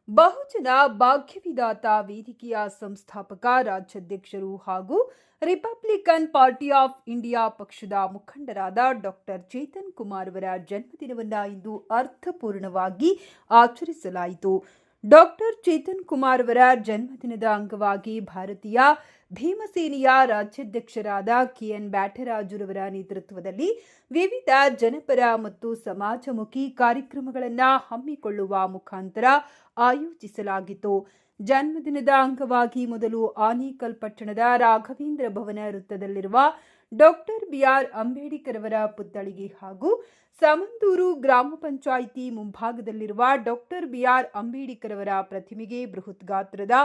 ಬಹುಜನ ಭಾಗ್ಯವಿದಾತ ವೇದಿಕೆಯ ಸಂಸ್ಥಾಪಕ ರಾಜ್ಯಾಧ್ಯಕ್ಷರು ಹಾಗೂ ರಿಪಬ್ಲಿಕನ್ ಪಾರ್ಟಿ ಆಫ್ ಇಂಡಿಯಾ ಪಕ್ಷದ ಮುಖಂಡರಾದ ಡಾಕ್ಟರ್ ಚೇತನ್ ಕುಮಾರ್ ಅವರ ಜನ್ಮದಿನವನ್ನು ಇಂದು ಅರ್ಥಪೂರ್ಣವಾಗಿ ಆಚರಿಸಲಾಯಿತು. ಡಾಕ್ಟರ್ ಚೇತನ್ ಕುಮಾರ್ ಅವರ ಜನ್ಮದಿನದ ಅಂಗವಾಗಿ ಭಾರತೀಯ ಭೀಮಸೇನೆಯ ರಾಜ್ಯಾಧ್ಯಕ್ಷರಾದ ಕೆಎನ್ ಬ್ಯಾಟರಾಜುರವರ ನೇತೃತ್ವದಲ್ಲಿ ವಿವಿಧ ಜನಪರ ಮತ್ತು ಸಮಾಜಮುಖಿ ಕಾರ್ಯಕ್ರಮಗಳನ್ನು ಹಮ್ಮಿಕೊಳ್ಳುವ ಮುಖಾಂತರ ಆಯೋಜಿಸಲಾಗಿತ್ತು. ಜನ್ಮದಿನದ ಅಂಗವಾಗಿ ಮೊದಲು ಆನೇಕಲ್ ಪಟ್ಟಣದ ರಾಘವೇಂದ್ರ ಭವನ ವೃತ್ತದಲ್ಲಿರುವ ಡಾಕ್ಟರ್ ಬಿಆರ್ ಅಂಬೇಡ್ಕರ್ ಅವರ ಪುತ್ಥಳಿಗೆ ಹಾಗೂ ಸಮಂದೂರು ಗ್ರಾಮ ಪಂಚಾಯಿತಿ ಮುಂಭಾಗದಲ್ಲಿರುವ ಡಾಕ್ಟರ್ ಬಿಆರ್ ಅಂಬೇಡ್ಕರ್ ಅವರ ಪ್ರತಿಮೆಗೆ ಬೃಹತ್ ಗಾತ್ರದ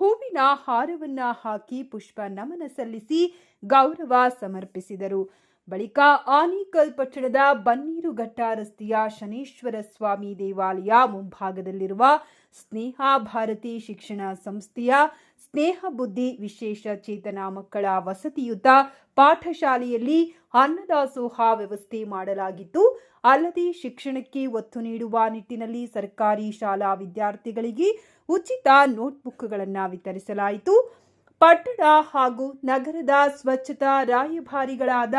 ಹೂವಿನ ಹಾರವನ್ನ ಹಾಕಿ ಪುಷ್ಪ ನಮನ ಸಲ್ಲಿಸಿ ಗೌರವ ಸಮರ್ಪಿಸಿದರು. ಬಳಿಕ ಆನೇಕಲ್ ಪಟ್ಟಣದ ಬನ್ನೀರುಘಟ್ಟ ರಸ್ತೆಯ ಶನೇಶ್ವರ ಸ್ವಾಮಿ ದೇವಾಲಯ ಮುಂಭಾಗದಲ್ಲಿರುವ ಸ್ನೇಹ ಭಾರತಿ ಶಿಕ್ಷಣ ಸಂಸ್ಥೆಯ ಸ್ನೇಹ ಬುದ್ಧಿ ವಿಶೇಷ ಚೇತನ ಮಕ್ಕಳ ವಸತಿಯುತ ಪಾಠಶಾಲೆಯಲ್ಲಿ ಅನ್ನದಾಸೋಹ ವ್ಯವಸ್ಥೆ ಮಾಡಲಾಗಿತ್ತು. ಅಲ್ಲದೆ ಶಿಕ್ಷಣಕ್ಕೆ ಒತ್ತು ನೀಡುವ ನಿಟ್ಟಿನಲ್ಲಿ ಸರ್ಕಾರಿ ಶಾಲಾ ವಿದ್ಯಾರ್ಥಿಗಳಿಗೆ ಉಚಿತ ನೋಟ್ಬುಕ್ಗಳನ್ನು ವಿತರಿಸಲಾಯಿತು. ಪಟ್ಟಣ ಹಾಗೂ ನಗರದ ಸ್ವಚ್ಛತಾ ರಾಯಭಾರಿಗಳಾದ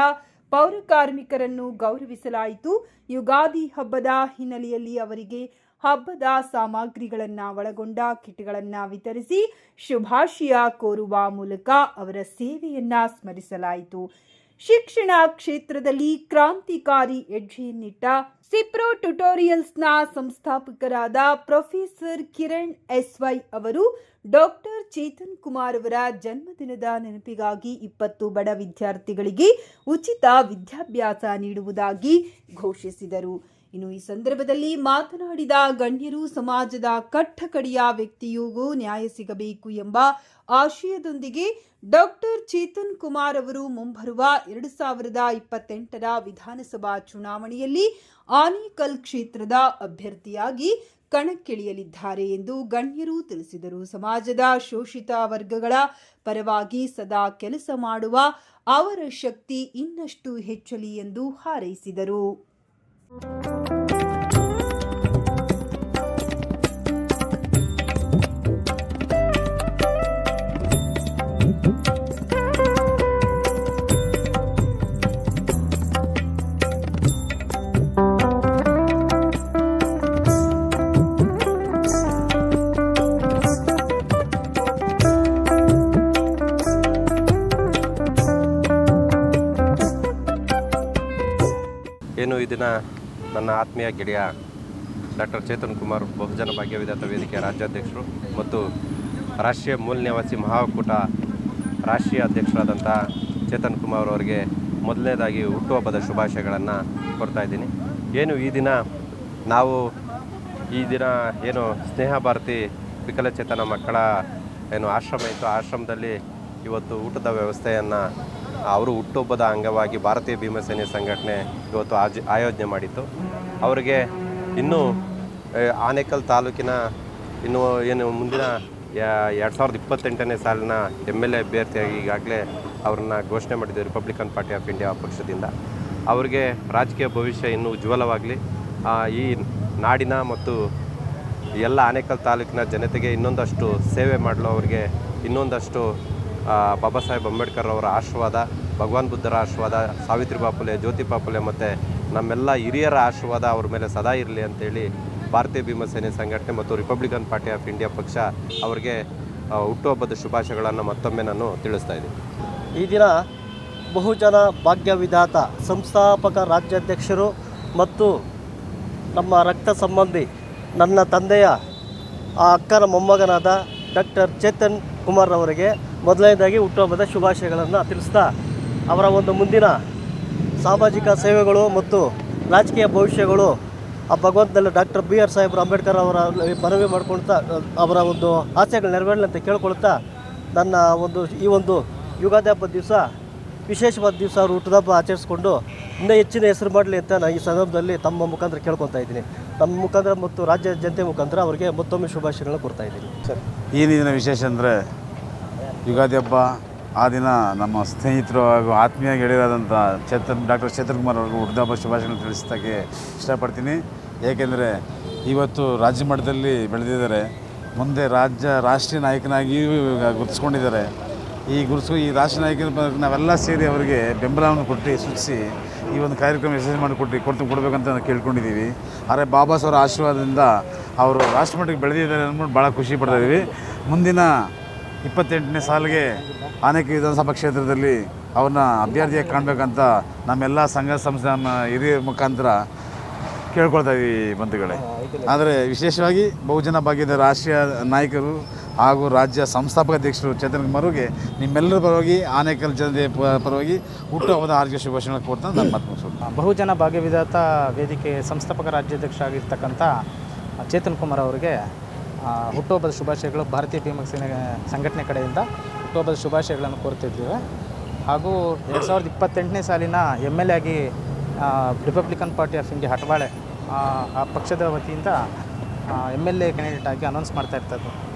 ಪೌರ ಕಾರ್ಮಿಕರನ್ನು ಗೌರವಿಸಲಾಯಿತು. ಯುಗಾದಿ ಹಬ್ಬದ ಹಿನ್ನೆಲೆಯಲ್ಲಿ ಅವರಿಗೆ ಹಬ್ಬದ ಸಾಮಗ್ರಿಗಳನ್ನು ಒಳಗೊಂಡ ಕಿಟ್ಗಳನ್ನು ವಿತರಿಸಿ ಶುಭಾಶಯ ಕೋರುವ ಮೂಲಕ ಅವರ ಸೇವೆಯನ್ನ ಸ್ಮರಿಸಲಾಯಿತು. ಶಿಕ್ಷಣ ಕ್ಷೇತ್ರದಲ್ಲಿ ಕ್ರಾಂತಿಕಾರಿ ಹೆಜ್ಜೆಯನ್ನಿಟ್ಟ ಸಿಪ್ರೋ ಟ್ಯುಟೋರಿಯಲ್ಸ್ನ ಸಂಸ್ಥಾಪಕರಾದ ಪ್ರೊಫೆಸರ್ ಕಿರಣ್ ಎಸ್ವೈ ಅವರು ಡಾಕ್ಟರ್ ಚೇತನ್ ಕುಮಾರ್ ಅವರ ಜನ್ಮದಿನದ ನೆನಪಿಗಾಗಿ 20 ಬಡ ವಿದ್ಯಾರ್ಥಿಗಳಿಗೆ ಉಚಿತ ವಿದ್ಯಾಭ್ಯಾಸ ನೀಡುವುದಾಗಿ ಘೋಷಿಸಿದರು. ಇನ್ನು ಈ ಸಂದರ್ಭದಲ್ಲಿ ಮಾತನಾಡಿದ ಗಣ್ಯರು, ಸಮಾಜದ ಕಟ್ಟಕಡೆಯ ವ್ಯಕ್ತಿಯೂ ನ್ಯಾಯ ಸಿಗಬೇಕು ಎಂಬ ಆಶಯದೊಂದಿಗೆ ಡಾಕ್ಟರ್ ಚೇತನ್ ಕುಮಾರ್ ಅವರು ಮುಂಬರುವ 2028ರ ವಿಧಾನಸಭಾ ಚುನಾವಣೆಯಲ್ಲಿ ಆನೇಕಲ್ ಕ್ಷೇತ್ರದ ಅಭ್ಯರ್ಥಿಯಾಗಿ ಕಣಕ್ಕಿಳಿಯಲಿದ್ದಾರೆ ಎಂದು ಗಣ್ಯರು ತಿಳಿಸಿದರು. ಸಮಾಜದ ಶೋಷಿತ ವರ್ಗಗಳ ಪರವಾಗಿ ಸದಾ ಕೆಲಸ ಮಾಡುವ ಅವರ ಶಕ್ತಿ ಇನ್ನಷ್ಟು ಹೆಚ್ಚಲಿ ಎಂದು ಹಾರೈಸಿದರು. ಏನು ಈ ದಿನ ನನ್ನ ಆತ್ಮೀಯ ಗೆಳೆಯ ಡಾಕ್ಟರ್ ಚೇತನ್ ಕುಮಾರ್ ಬಹುಜನ ಭಾಗ್ಯವಿದಾತ ವೇದಿಕೆಯ ರಾಜ್ಯಾಧ್ಯಕ್ಷರು ಮತ್ತು ರಾಷ್ಟ್ರೀಯ ಮೂಲ ನಿವಾಸಿ ಮಹಾಕೂಟ ರಾಷ್ಟ್ರೀಯ ಅಧ್ಯಕ್ಷರಾದಂಥ ಚೇತನ್ ಕುಮಾರ್ ಅವರಿಗೆ ಮೊದಲನೇದಾಗಿ ಹುಟ್ಟುಹಬ್ಬದ ಶುಭಾಶಯಗಳನ್ನು ಕೊಡ್ತಾ ಇದ್ದೀನಿ. ಏನು ಈ ದಿನ ನಾವು ಏನು ಸ್ನೇಹ ಭಾರತಿ ವಿಕಲಚೇತನ ಮಕ್ಕಳ ಏನು ಆಶ್ರಮ ಇತ್ತು, ಆಶ್ರಮದಲ್ಲಿ ಇವತ್ತು ಊಟದ ವ್ಯವಸ್ಥೆಯನ್ನು ಅವರು ಹುಟ್ಟುಹಬ್ಬದ ಅಂಗವಾಗಿ ಭಾರತೀಯ ಭೀಮಸೇನೆ ಸಂಘಟನೆ ಇವತ್ತು ಆಯೋಜನೆ ಮಾಡಿತ್ತು. ಅವರಿಗೆ ಇನ್ನೂ ಆನೇಕಲ್ ತಾಲೂಕಿನ ಏನು ಮುಂದಿನ 2028ನೇ ಸಾಲಿನ MLA ಅಭ್ಯರ್ಥಿಯಾಗಿ ಈಗಾಗಲೇ ಅವ್ರನ್ನ ಘೋಷಣೆ ಮಾಡಿದ್ದು ರಿಪಬ್ಲಿಕನ್ ಪಾರ್ಟಿ ಆಫ್ ಇಂಡಿಯಾ ಪಕ್ಷದಿಂದ. ಅವರಿಗೆ ರಾಜಕೀಯ ಭವಿಷ್ಯ ಇನ್ನೂ ಉಜ್ವಲವಾಗಲಿ, ಈ ನಾಡಿನ ಮತ್ತು ಎಲ್ಲ ಆನೇಕಲ್ ತಾಲೂಕಿನ ಜನತೆಗೆ ಇನ್ನೊಂದಷ್ಟು ಸೇವೆ ಮಾಡಲು ಅವರಿಗೆ ಇನ್ನೊಂದಷ್ಟು ಬಾಬಾ ಸಾಹೇಬ್ ಅಂಬೇಡ್ಕರ್ ಅವರ ಆಶೀರ್ವಾದ, ಭಗವಾನ್ ಬುದ್ಧರ ಆಶೀರ್ವಾದ, ಸಾವಿತ್ರಿಬಾಯಿ ಫುಲೆ, ಜ್ಯೋತಿಬಾ ಫುಲೆ ಮತ್ತು ನಮ್ಮೆಲ್ಲ ಹಿರಿಯರ ಆಶೀರ್ವಾದ ಅವ್ರ ಮೇಲೆ ಸದಾ ಇರಲಿ ಅಂತೇಳಿ ಭಾರತೀಯ ಭೀಮಸೇನೆ ಸಂಘಟನೆ ಮತ್ತು ರಿಪಬ್ಲಿಕನ್ ಪಾರ್ಟಿ ಆಫ್ ಇಂಡಿಯಾ ಪಕ್ಷ ಅವರಿಗೆ ಹುಟ್ಟುಹಬ್ಬದ ಶುಭಾಶಯಗಳನ್ನು ಮತ್ತೊಮ್ಮೆ ನಾನು ತಿಳಿಸ್ತಾ ಇದ್ದೀನಿ. ಈ ದಿನ ಬಹುಜನ ಭಾಗ್ಯವಿದಾತ ಸಂಸ್ಥಾಪಕ ರಾಜ್ಯಾಧ್ಯಕ್ಷರು ಮತ್ತು ನಮ್ಮ ರಕ್ತ ಸಂಬಂಧಿ ನನ್ನ ತಂದೆಯ ಅಕ್ಕನ ಮೊಮ್ಮಗನಾದ ಡಾಕ್ಟರ್ ಚೇತನ್ ಕುಮಾರ್ ಅವರಿಗೆ ಮೊದಲನೇದಾಗಿ ಹುಟ್ಟುಹಬ್ಬದ ಶುಭಾಶಯಗಳನ್ನು ತಿಳಿಸ್ತಾ ಅವರ ಒಂದು ಮುಂದಿನ ಸಾಮಾಜಿಕ ಸೇವೆಗಳು ಮತ್ತು ರಾಜಕೀಯ ಭವಿಷ್ಯಗಳು ಆ ಭಗವಂತನಲ್ಲಿ ಡಾಕ್ಟರ್ BR ಸಾಹೇಬ್ರು ಅಂಬೇಡ್ಕರ್ ಅವರ ಮನವಿ ಮಾಡ್ಕೊಳ್ತಾ ಅವರ ಒಂದು ಆಸೆಗಳು ನೆರವೇರಲಿ ಅಂತ ಕೇಳ್ಕೊಳ್ತಾ ನನ್ನ ಈ ಒಂದು ಯುಗಾದಿ ಹಬ್ಬದ ದಿವಸ ವಿಶೇಷವಾದ ದಿವಸ ಅವರು ಹುಟ್ಟುಹಬ್ಬ ಆಚರಿಸ್ಕೊಂಡು ಇನ್ನೂ ಹೆಚ್ಚಿನ ಹೆಸರು ಮಾಡಲಿ ಅಂತ ನಾನು ಈ ಸಂದರ್ಭದಲ್ಲಿ ತಮ್ಮ ಮುಖಾಂತರ ಕೇಳ್ಕೊತಾ ಇದ್ದೀನಿ. ನಮ್ಮ ಮುಖಾಂತರ ಮತ್ತು ರಾಜ್ಯ ಜನತೆ ಮುಖಾಂತರ ಅವರಿಗೆ ಮತ್ತೊಮ್ಮೆ ಶುಭಾಶಯಗಳನ್ನು ಕೊಡ್ತಾ ಇದ್ದೀನಿ. ಸರ್, ಈ ದಿನ ವಿಶೇಷ ಅಂದರೆ ಯುಗಾದಿ ಹಬ್ಬ. ಆ ದಿನ ನಮ್ಮ ಸ್ನೇಹಿತರು ಹಾಗೂ ಆತ್ಮೀಯ ಗೆಳೆಯರಾದಂಥ ಡಾಕ್ಟರ್ ಚೇತನ್ ಕುಮಾರ್ ಅವ್ರಿಗೂ ಹುಟ್ಟುಹಬ್ಬ ಶುಭಾಶಯಗಳನ್ನು ತಿಳಿಸೋಕ್ಕೆ ಇಷ್ಟಪಡ್ತೀನಿ. ಏಕೆಂದರೆ ಇವತ್ತು ರಾಜ್ಯ ಮಟ್ಟದಲ್ಲಿ ಬೆಳೆದಿದ್ದಾರೆ. ಮುಂದೆ ರಾಷ್ಟ್ರೀಯ ನಾಯಕನಾಗಿಯೂ ಗುರುತಿಸ್ಕೊಂಡಿದ್ದಾರೆ. ಈ ರಾಷ್ಟ್ರೀಯ ನಾಯಕನ ನಾವೆಲ್ಲ ಸೇರಿ ಅವರಿಗೆ ಬೆಂಬಲವನ್ನು ಕೊಟ್ಟು ಸೂಚಿಸಿ ಈ ಒಂದು ಕಾರ್ಯಕ್ರಮ ಯಶಸ್ವಿ ಕೊಡಬೇಕಂತ ನಾವು ಕೇಳ್ಕೊಂಡಿದ್ದೀವಿ. ಆದರೆ ಬಾಬಾ ಸಾಹೇಬರ ಆಶೀರ್ವಾದದಿಂದ ಅವರು ರಾಷ್ಟ್ರಮಟ್ಟಕ್ಕೆ ಬೆಳೆದಿದ್ದಾರೆ ಅಂದ್ಬಿಟ್ಟು ಭಾಳ ಖುಷಿ ಪಡ್ತಾ ಇದ್ದೀವಿ. ಮುಂದಿನ 28ನೇ ಸಾಲಿಗೆ ಆನೇಕಲ್ ವಿಧಾನಸಭಾ ಕ್ಷೇತ್ರದಲ್ಲಿ ಅವ್ರನ್ನ ಅಭ್ಯರ್ಥಿಯಾಗಿ ಕಾಣಬೇಕಂತ ನಮ್ಮೆಲ್ಲ ಸಂಘ ಸಂಸ್ಥೆ ನಮ್ಮ ಹಿರಿಯರ ಮುಖಾಂತರ ಕೇಳ್ಕೊಳ್ತಾ ಇದ್ದೀವಿ ಬಂಧುಗಳೇ. ಆದರೆ ವಿಶೇಷವಾಗಿ ಬಹುಜನ ಭಾಗ್ಯದ ರಾಷ್ಟ್ರೀಯ ನಾಯಕರು ಹಾಗೂ ರಾಜ್ಯ ಸಂಸ್ಥಾಪಕ ಅಧ್ಯಕ್ಷರು ಚೇತನ್ ಕುಮಾರ್ ಅವರಿಗೆ ನಿಮ್ಮೆಲ್ಲರ ಪರವಾಗಿ ಆನೇಕಲ್ ಜನತೆ ಪರವಾಗಿ ಹುಟ್ಟುಹಬ್ಬದ ಹಾರ್ದಿಕ ಶುಭಾಶಯಗಳನ್ನು ಕೊಡ್ತಾ ನಾನು ಮಾತು ಮುಗಿಸೋದು. ಬಹುಜನ ಭಾಗ್ಯವಿಧಾತ ವೇದಿಕೆ ಸಂಸ್ಥಾಪಕ ರಾಜ್ಯಾಧ್ಯಕ್ಷ ಆಗಿರ್ತಕ್ಕಂಥ ಚೇತನ್ ಕುಮಾರ್ ಅವರಿಗೆ ಹುಟ್ಟುಹಬ್ಬದ ಶುಭಾಶಯಗಳು ಭಾರತೀಯ ಭೀಮ ಸೇನೆ ಸಂಘಟನೆ ಕಡೆಯಿಂದ ಹುಟ್ಟುಹಬ್ಬದ ಶುಭಾಶಯಗಳನ್ನು ಕೋರುತ್ತಿದ್ದೇವೆ. ಹಾಗೂ 2028ನೇ ಸಾಲಿನ MLA ಆಗಿ ರಿಪಬ್ಲಿಕನ್ ಪಾರ್ಟಿ ಆಫ್ ಇಂಡಿಯಾ ಹಟವಾಳೆ ಆ ಪಕ್ಷದ ವತಿಯಿಂದ MLA ಕ್ಯಾಂಡಿಡೇಟ್ ಆಗಿ ಅನೌನ್ಸ್ ಮಾಡ್ತಾ ಇರ್ತದ್ದು.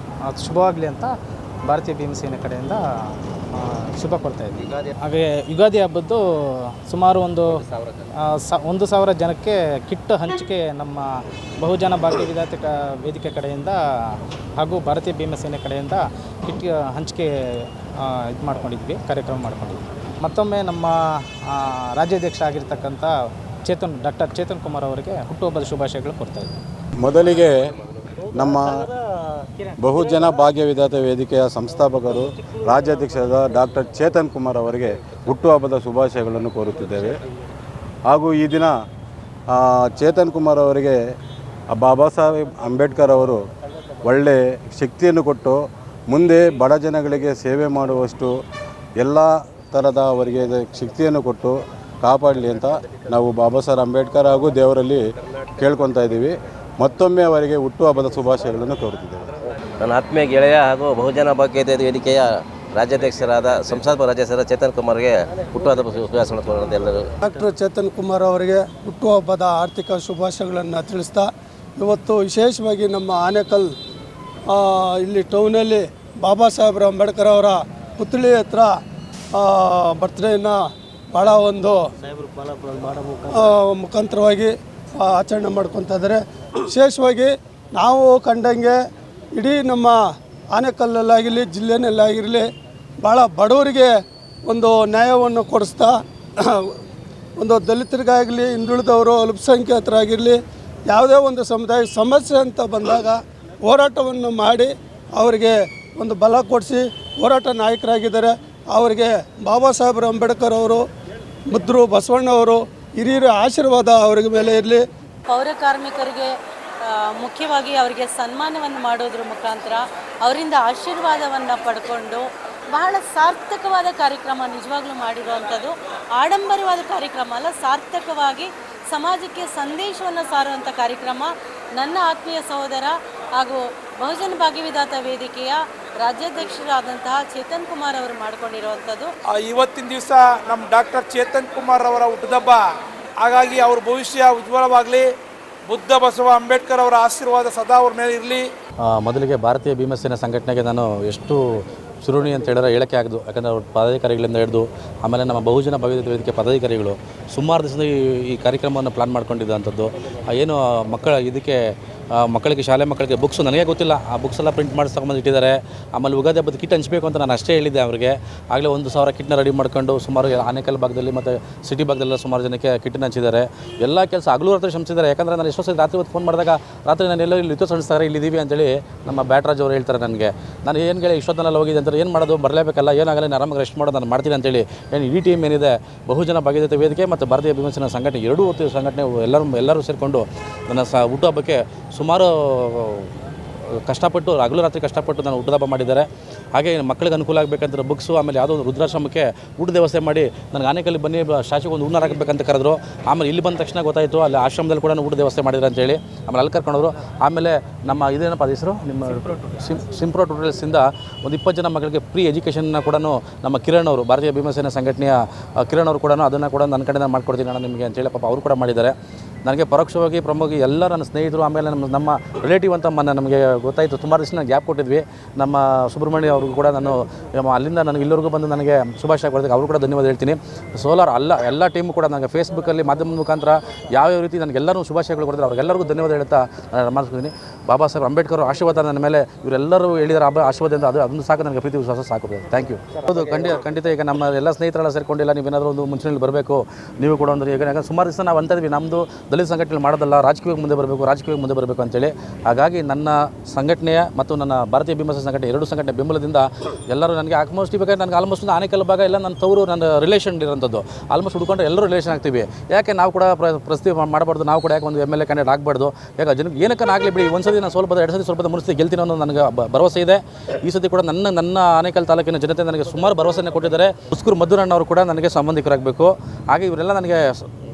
ಅದು ಶುಭವಾಗಲಿ ಅಂತ ಭಾರತೀಯ ಭೀಮಸೇನೆ ಕಡೆಯಿಂದ ಶುಭ ಕೊಡ್ತಾ ಇದ್ದೀವಿ. ಹಾಗೆ ಯುಗಾದಿ ಹಬ್ಬದ್ದು ಸುಮಾರು 1,000 ಜನಕ್ಕೆ ಕಿಟ್ ಹಂಚಿಕೆ ನಮ್ಮ ಬಹುಜನ ಭಾಗ್ಯ ವಿಧಾತ ವೇದಿಕೆ ಕಡೆಯಿಂದ ಹಾಗೂ ಭಾರತೀಯ ಭೀಮಸೇನೆ ಕಡೆಯಿಂದ ಕಿಟ್ ಹಂಚಿಕೆ ಇದು ಮಾಡ್ಕೊಂಡಿದ್ವಿ, ಕಾರ್ಯಕ್ರಮ ಮಾಡ್ಕೊಂಡಿದ್ವಿ. ಮತ್ತೊಮ್ಮೆ ನಮ್ಮ ರಾಜ್ಯಾಧ್ಯಕ್ಷ ಆಗಿರ್ತಕ್ಕಂಥ ಡಾಕ್ಟರ್ ಚೇತನ್ ಕುಮಾರ್ ಅವರಿಗೆ ಹುಟ್ಟುಹಬ್ಬದ ಶುಭಾಶಯಗಳು ಕೊಡ್ತಾ ಇದ್ದೀವಿ. ಮೊದಲಿಗೆ ನಮ್ಮ ಬಹುಜನ ಭಾಗ್ಯ ವಿಧಾತ ವೇದಿಕೆಯ ಸಂಸ್ಥಾಪಕರು ರಾಜ್ಯಾಧ್ಯಕ್ಷರಾದ ಡಾಕ್ಟರ್ ಚೇತನ್ ಕುಮಾರ್ ಅವರಿಗೆ ಹುಟ್ಟುಹಬ್ಬದ ಶುಭಾಶಯಗಳನ್ನು ಕೋರುತ್ತಿದ್ದೇವೆ. ಹಾಗೂ ಈ ದಿನ ಚೇತನ್ ಕುಮಾರ್ ಅವರಿಗೆ ಬಾಬಾ ಸಾಹೇಬ್ ಅಂಬೇಡ್ಕರ್ ಅವರು ಒಳ್ಳೆಯ ಶಕ್ತಿಯನ್ನು ಕೊಟ್ಟು ಮುಂದೆ ಬಡ ಜನಗಳಿಗೆ ಸೇವೆ ಮಾಡುವಷ್ಟು ಎಲ್ಲ ಥರದ ಅವರಿಗೆ ಶಕ್ತಿಯನ್ನು ಕೊಟ್ಟು ಕಾಪಾಡಲಿ ಅಂತ ನಾವು ಬಾಬಾ ಸಾಹೇಬ್ ಅಂಬೇಡ್ಕರ್ ಹಾಗೂ ದೇವರಲ್ಲಿ ಕೇಳ್ಕೊತಾ ಇದ್ದೀವಿ. ಮತ್ತೊಮ್ಮೆ ಅವರಿಗೆ ಹುಟ್ಟುಹಬ್ಬದ ಶುಭಾಶಯಗಳನ್ನು ಕೋರುತ್ತಿದ್ದೇವೆ. ನನ್ನ ಆತ್ಮೀಯ ಗೆಳೆಯ ಹಾಗೂ ಬಹುಜನ ಭಾಗ್ಯ ವೇದಿಕೆಯ ರಾಜ್ಯಾಧ್ಯಕ್ಷರಾದ ಸಂಸ್ಥಾಪಕ ರಾಜ್ಯಾಧ್ಯಕ್ಷರಾದ ಚೇತನ್ ಕುಮಾರ್ಗೆ ಹುಟ್ಟುಹಬ್ಬದ ಶುಭಾಶಯಗಳನ್ನು ಕೋರುವಂತೆ ಎಲ್ಲರೂ. ಡಾಕ್ಟರ್ ಚೇತನ್ ಕುಮಾರ್ ಅವರಿಗೆ ಹುಟ್ಟುಹಬ್ಬದ ಆರ್ಥಿಕ ಶುಭಾಶಯಗಳನ್ನು ತಿಳಿಸ್ತಾ, ಇವತ್ತು ವಿಶೇಷವಾಗಿ ನಮ್ಮ ಆನೇಕಲ್ ಇಲ್ಲಿ ಟೌನಲ್ಲಿ ಬಾಬಾ ಸಾಹೇಬ್ ಅಂಬೇಡ್ಕರ್ ಅವರ ಪುತ್ಳಿ ಹತ್ರ ಬರ್ತ್ಡೇನ ಭಾಳ ಒಂದು ಮುಖಾಂತರವಾಗಿ ಆಚರಣೆ ಮಾಡ್ಕೊತಾ ಇದ್ದಾರೆ. ವಿಶೇಷವಾಗಿ ನಾವು ಕಂಡಂಗೆ ಇಡೀ ನಮ್ಮ ಆನೇಕಲ್ಲಲ್ಲಾಗಿರಲಿ ಜಿಲ್ಲೆನಲ್ಲಾಗಿರಲಿ ಭಾಳ ಬಡವರಿಗೆ ಒಂದು ನ್ಯಾಯವನ್ನು ಕೊಡಿಸ್ತಾ, ಒಂದು ದಲಿತರಿಗಾಗಲಿ ಹಿಂದುಳಿದವರು ಅಲ್ಪಸಂಖ್ಯಾತರಾಗಿರಲಿ ಯಾವುದೇ ಒಂದು ಸಮುದಾಯ ಸಮಸ್ಯೆ ಅಂತ ಬಂದಾಗ ಹೋರಾಟವನ್ನು ಮಾಡಿ ಅವರಿಗೆ ಒಂದು ಬಲ ಕೊಡಿಸಿ ಹೋರಾಟ ನಾಯಕರಾಗಿದ್ದಾರೆ. ಅವರಿಗೆ ಬಾಬಾ ಸಾಹೇಬ್ ಅಂಬೇಡ್ಕರ್ ಅವರು, ಮುದ್ರು ಬಸವಣ್ಣವರು, ಹಿರಿಯರ ಆಶೀರ್ವಾದ ಅವರಿಗೆ ಮೇಲೆ ಇರಲಿ. ಪೌರ ಕಾರ್ಮಿಕರಿಗೆ ಮುಖ್ಯವಾಗಿ ಅವರಿಗೆ ಸನ್ಮಾನವನ್ನು ಮಾಡೋದ್ರ ಮುಖಾಂತರ ಅವರಿಂದ ಆಶೀರ್ವಾದವನ್ನು ಪಡ್ಕೊಂಡು ಬಹಳ ಸಾರ್ಥಕವಾದ ಕಾರ್ಯಕ್ರಮ ನಿಜವಾಗ್ಲೂ ಮಾಡಿರುವಂಥದ್ದು. ಆಡಂಬರವಾದ ಕಾರ್ಯಕ್ರಮ ಅಲ್ಲ, ಸಾರ್ಥಕವಾಗಿ ಸಮಾಜಕ್ಕೆ ಸಂದೇಶವನ್ನು ಸಾರುವಂಥ ಕಾರ್ಯಕ್ರಮ ನನ್ನ ಆತ್ಮೀಯ ಸಹೋದರ ಹಾಗೂ ಬಹುಜನ ಭಾಗ್ಯ ವಿಧಾತ ವೇದಿಕೆಯ ರಾಜ್ಯಾಧ್ಯಕ್ಷರಾದಂತಹ ಚೇತನ್ ಕುಮಾರ್ ಅವರು ಮಾಡಿಕೊಂಡಿರುವಂಥದ್ದು. ಇವತ್ತಿನ ದಿವಸ ನಮ್ಮ ಡಾಕ್ಟರ್ ಚೇತನ್ ಕುಮಾರ್ ಅವರ ಹುಟ್ಟುಹಬ್ಬ. ಹಾಗಾಗಿ ಅವ್ರ ಭವಿಷ್ಯ ಉಜ್ವಲವಾಗಲಿ. ಬುದ್ಧ ಬಸವ ಅಂಬೇಡ್ಕರ್ ಅವರ ಆಶೀರ್ವಾದ ಸದಾ ಅವ್ರ ಮೇಲೆ ಇರಲಿ. ಮೊದಲಿಗೆ ಭಾರತೀಯ ಭೀಮಸೇನೆ ಸಂಘಟನೆಗೆ ನಾನು ಎಷ್ಟು ಸುರುಣಿ ಅಂತ ಹೇಳಿದ್ರೆ ಹೇಳೋಕ್ಕೆ ಆಗದು. ಯಾಕಂದರೆ ಅವ್ರ ಪದಾಧಿಕಾರಿಗಳಿಂದ ಹಿಡಿದು ಆಮೇಲೆ ನಮ್ಮ ಬಹುಜನ ಭಾಗ್ಯ ವೇದಿಕೆ ಪದಾಧಿಕಾರಿಗಳು ಸುಮಾರು ದಿವಸದ ಈ ಕಾರ್ಯಕ್ರಮವನ್ನು ಪ್ಲಾನ್ ಮಾಡ್ಕೊಂಡಿದ್ದಂಥದ್ದು. ಏನು ಇದಕ್ಕೆ ಮಕ್ಕಳಿಗೆ, ಶಾಲೆ ಮಕ್ಕಳಿಗೆ ಬುಕ್ಸು ನನಗೆ ಗೊತ್ತಿಲ್ಲ, ಆ ಬುಕ್ಸ್ ಎಲ್ಲ ಪ್ರಿಂಟ್ ಮಾಡಿ ತಗೊಂಬಂದು ಇಟ್ಟಿದ್ದಾರೆ. ಆಮೇಲೆ ಯುಗಾದಿ ಹಬ್ಬದ ಕಿಟ್ ಹಂಚಬೇಕು ಅಂತ ನಾನು ಅಷ್ಟೇ ಹೇಳಿದ್ದೆ ಅವರಿಗೆ. ಆಗಲೇ 1,000 ಕಿಟ್ನ ರೆಡಿ ಮಾಡ್ಕೊಂಡು ಸುಮಾರು ಆನೇಕಲ್ ಭಾಗದಲ್ಲಿ ಮತ್ತು ಸಿಟಿ ಭಾಗದಲ್ಲೆಲ್ಲ ಸುಮಾರು ಜನಕ್ಕೆ ಕಿಟ್ನ ಹಂಚಿದ್ದಾರೆ. ಎಲ್ಲ ಕೆಲಸ ಹಗಲು ರಾತ್ರಿ ಶ್ರಮಿಸಿದ್ದಾರೆ. ಯಾಕಂದರೆ ನಾನು ಎಷ್ಟೋ ಸರಿ ರಾತ್ರಿ ಹೊತ್ತು ಫೋನ್ ಮಾಡಿದಾಗ ರಾತ್ರಿ ನಾನು ಎಲ್ಲೋ ಇಲ್ಲಿ ಸಲ್ಲಿಸ್ತಾರೆ, ಇಲ್ಲಿದ್ದೀವಿ ಅಂತೇಳಿ ನಮ್ಮ ಬ್ಯಾಟ್ರಾಜ್ ಅವರು ಹೇಳ್ತಾರೆ ನನಗೆ. ನಾನು ಏನು ಹೇಳಿ ಇಷ್ಟೊತ್ತನೆಲ್ಲ ಹೋಗಿದೆ ಅಂತಾರೆ, ಏನು ಮಾಡೋದು, ಬರಲೇಬೇಕಲ್ಲ, ಏನಾಗಲ್ಲ, ನಾನು ಆರಾಮಾಗಿ ರೆಸ್ಟ್ ಮಾಡೋದು, ನಾನು ಮಾಡ್ತೀನಿ ಅಂತೇಳಿ ಏನು ಇಡೀ ಟೀಮ್ ಏನಿದೆ ಬಹುಜನ ಭಾಗ್ಯದ ವೇದಿಕೆ ಮತ್ತು ಭಾರತೀಯ ಭೀಮಸೇನೆ ಸಂಘಟನೆ ಎರಡೂ ಸಂಘಟನೆ ಎಲ್ಲರೂ ಸೇರಿಕೊಂಡು ನನ್ನ ಹುಟ್ಟುಹಬ್ಬಕ್ಕೆ ಸುಮಾರು ಕಷ್ಟಪಟ್ಟು ಹಗಲು ರಾತ್ರಿ ಕಷ್ಟಪಟ್ಟು ನಾನು ಹುಟ್ಟುಹಬ್ಬ ಮಾಡಿದ್ದಾರೆ. ಹಾಗೆ ಮಕ್ಕಳಿಗೆ ಅನುಕೂಲ ಆಗಬೇಕಂದ್ರೆ ಬುಕ್ಸು, ಆಮೇಲೆ ಯಾವುದೋ ಒಂದು ವೃದ್ಧಾಶ್ರಮಕ್ಕೆ ಊಟದ ವ್ಯವಸ್ಥೆ ಮಾಡಿ ನನಗೆ ಆನೇಕಲ್ಲಿ ಬನ್ನಿ ಶಾಸಕ ಒಂದು ಹೂನಾರ ಹಾಕಬೇಕಂತ ಕರೆದ್ರು. ಆಮೇಲೆ ಇಲ್ಲಿ ಬಂದ ತಕ್ಷಣ ಗೊತ್ತಾಯಿತು ಅಲ್ಲಿ ಆಶ್ರಮದಲ್ಲಿ ಕೂಡ ಊಟದ ವ್ಯವಸ್ಥೆ ಮಾಡಿದ್ರು ಅಂತೇಳಿ. ಆಮೇಲೆ ಅಲ್ಲಿ ಕರ್ಕೊಂಡವರು. ಆಮೇಲೆ ನಮ್ಮ ಇದೇನಪ್ಪ ಹೆಸರು ನಿಮ್ಮ ಸಿಂಪ್ರೋ ಟ್ಯೂಟೋರಿಯಲ್ಸಿಂದ ಒಂದು 20 ಜನ ಮಕ್ಕಳಿಗೆ ಫ್ರೀ ಎಜುಕೇಷನ್ನ ಕೂಡ ನಮ್ಮ ಕಿರಣ್ ಅವರು, ಭಾರತೀಯ ಭೀಮಸೇನೆ ಸಂಘಟನೆಯ ಕಿರಣ್ ಅವರು ಕೂಡ ಅದನ್ನು ಕೂಡ ನನ್ನ ಕಡೆಯಿಂದ ಮಾಡ್ಕೊಡ್ತೀನಿ ಅಣ್ಣ ನಿಮಗೆ ಅಂತೇಳಿ ಪಾಪ ಅವರು ಕೂಡ ಮಾಡಿದ್ದಾರೆ. ನನಗೆ ಪರೋಕ್ಷವಾಗಿ ಪ್ರಮುಖವಾಗಿ ಎಲ್ಲ ನನ್ನ ಸ್ನೇಹಿತರು, ಆಮೇಲೆ ನಮ್ಮ ರಿಲೇಟಿವ್ ಅಂತ ನಮಗೆ ಗೊತ್ತಾಯಿತು. ಸುಮಾರು ದಿವಸ ಗ್ಯಾಪ್ ಕೊಟ್ಟಿದ್ವಿ. ನಮ್ಮ ಸುಬ್ರಹ್ಮಣ್ಯ ಅವ್ರಿಗೂ ಕೂಡ ನಾನು ಅಲ್ಲಿಂದ ನನಗೆ ಇಲ್ಲಿವರೆಗೂ ಬಂದು ನನಗೆ ಶುಭಾಶಯ ಕೊಡೋದಕ್ಕೆ ಅವರು ಕೂಡ ಧನ್ಯವಾದ ಹೇಳ್ತೀನಿ. ಸೋಲಾರ್ ಎಲ್ಲ ಟೀಮು ಕೂಡ ನನಗೆ ಫೇಸ್ಬುಕ್ಕಲ್ಲಿ ಮಾಧ್ಯಮದ ಮುಖಾಂತರ ಯಾವ್ಯಾವ ರೀತಿ ನನಗೆಲ್ಲರೂ ಶುಭಾಶಯಗಳು ಕೊಡ್ತಾರೆ, ಅವ್ರಿಗೆಲ್ಲರಿಗೂ ಧನ್ಯವಾದ ಹೇಳ್ತಾ ನಾನು ಮಾಡ್ತಿದ್ದೀನಿ. ಬಾಬಾ ಸಾಹೇಬ್ ಅಂಬೇಡ್ಕರ್ ಆಶೀರ್ವಾದ ನನ್ನ ಮೇಲೆ ಇವರೆಲ್ಲರೂ ಹೇಳಿದಾರೆ. ಆಶೀರ್ವಾದದಿಂದ ಅದೊಂದು ಸಾಕು, ನನಗೆ ಪ್ರೀತಿ ವಿಶ್ವಾಸ ಸಾಕು. Thank you. ಹೌದು, ಖಂಡಿತ. ಈಗ ನಮ್ಮ ಎಲ್ಲ ಸ್ನೇಹಿತರೆಲ್ಲ ಸೇರಿಕೊಂಡಿಲ್ಲ, ನೀವೇನಾದರೂ ಒಂದು ಮುಂಚೆಯಲ್ಲಿ ಬರಬೇಕು, ನೀವು ಕೂಡ ಒಂದು. ಯಾಕಂದರೆ ಸುಮಾರು ದಿವಸ ನಾವು ಅಂತಿದ್ವಿ, ನಮ್ಮದು ದಲಿತ ಸಂಘಟನೆ ಮಾಡೋದಲ್ಲ, ರಾಜಕೀಯವಾಗಿ ಮುಂದೆ ಬರಬೇಕು ಅಂತೇಳಿ. ಹಾಗಾಗಿ ನನ್ನ ಸಂಘಟನೆಯ ಮತ್ತು ನನ್ನ ಭಾರತೀಯ ಭೀಮಸೇನೆ ಸಂಘಟನೆ ಎರಡೂ ಸಂಘಟನೆ ಬೆಂಬಲದಿಂದ ಎಲ್ಲರೂ ನನಗೆ ಆಲ್ಮೋಸ್ಟ್ ಇವಾಗ ನನಗೆ ಆಲ್ಮೋಸ್ಟ್ ಆನೇಕಲ್ ಭಾಗ ಎಲ್ಲ ನನ್ನ ತವರು, ನನ್ನ ರಿಲೇಷನ್ ಇರೋಂಥದ್ದು ಆಲ್ಮೋಸ್ಟ್ ಹುಡ್ಕೊಂಡ್ರೆ ಎಲ್ಲರೂ ರಿಲೇಷನ್ ಆಗ್ತೀವಿ. ಯಾಕೆ ನಾವು ಕೂಡ ಪ್ರಸ್ತಿ ಮಾಡಬಾರ್ದು, ನಾವು ಕೂಡ ಯಾಕೆ ಒಂದು MLA ಕ್ಯಾಂಡಿಡೇಟ್ ಆಗಬಾರ್ದು. ಯಾಕೆ ಜನಕ್ಕೆ ಏನಕ್ಕೆ ಆಗಲಿ ಬಿಡಿ, ಒಂದು ಸತಿ ನಾನು ಸ್ವಲ್ಪ 2 ಸತಿ ಸ್ವಲ್ಪ ಮುರಿಸಿ ಗೆಲ್ತೀನಿ ಅನ್ನೋ ನನಗೆ ಭರವಸೆ ಇದೆ. ಈ ಸತಿ ಕೂಡ ನನ್ನ ಆನೇಕಲ್ ತಾಲೂಕಿನ ಜನತೆ ನನಗೆ ಸುಮಾರು ಭರವಸೆಯನ್ನು ಕೊಟ್ಟಿದ್ದಾರೆ. ಮುಸ್ಕೂರು ಮಧುರಣ್ಣ ಅವರು ಕೂಡ ನನಗೆ ಸಂಬಂಧಿಕರಾಗಬೇಕು. ಹಾಗೆ ಇವರೆಲ್ಲ ನನಗೆ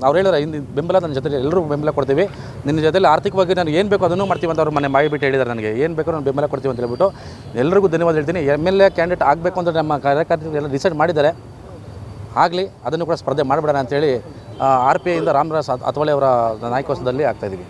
ಅವ್ರು ಹೇಳಿದ್ರೆ ಬೆಂಬಲ ನನ್ನ ಜೊತೆ ಎಲ್ಲರೂ ಬೆಂಬಲ ಕೊಡ್ತೀವಿ. ನಿನ್ನ ಜೊತೆಲಿ ಆರ್ಥಿಕವಾಗಿ ನನಗೆ ಏನು ಬೇಕೋ ಅದನ್ನು ಮಾಡ್ತೀವಿ ಅಂತ ಅವ್ರು ಮನೆ ಬಿಟ್ಟು ಹೇಳಿದ್ದಾರೆ. ನನಗೆ ಏನು ಬೇಕೋ ನಾನು ಬೆಂಬಲ ಕೊಡ್ತೀವಿ ಅಂತ ಹೇಳ್ಬಿಟ್ಟು ಎಲ್ಲರಿಗೂ ಧನ್ಯವಾದ ಹೇಳ್ತೀನಿ. MLA ಕ್ಯಾಂಡಿಡೇಟ್ ಆಗಬೇಕು ಅಂತ ನಮ್ಮ ಕಾರ್ಯಕರ್ತರು ಎಲ್ಲ ಡಿಸೈಡ್ ಮಾಡಿದ್ದಾರೆ. ಆಗಲಿ, ಅದನ್ನು ಕೂಡ ಸ್ಪರ್ಧೆ ಮಾಡಿಬಿಡೋಣ ಅಂತೇಳಿ RPI ಇಂದ ರಾಮರಾಜ್ ಅತ್ವಳೆ ಅವರ ನಾಯಕತ್ವದಲ್ಲಿ ಆಗ್ತಾಯಿದ್ದೀವಿ.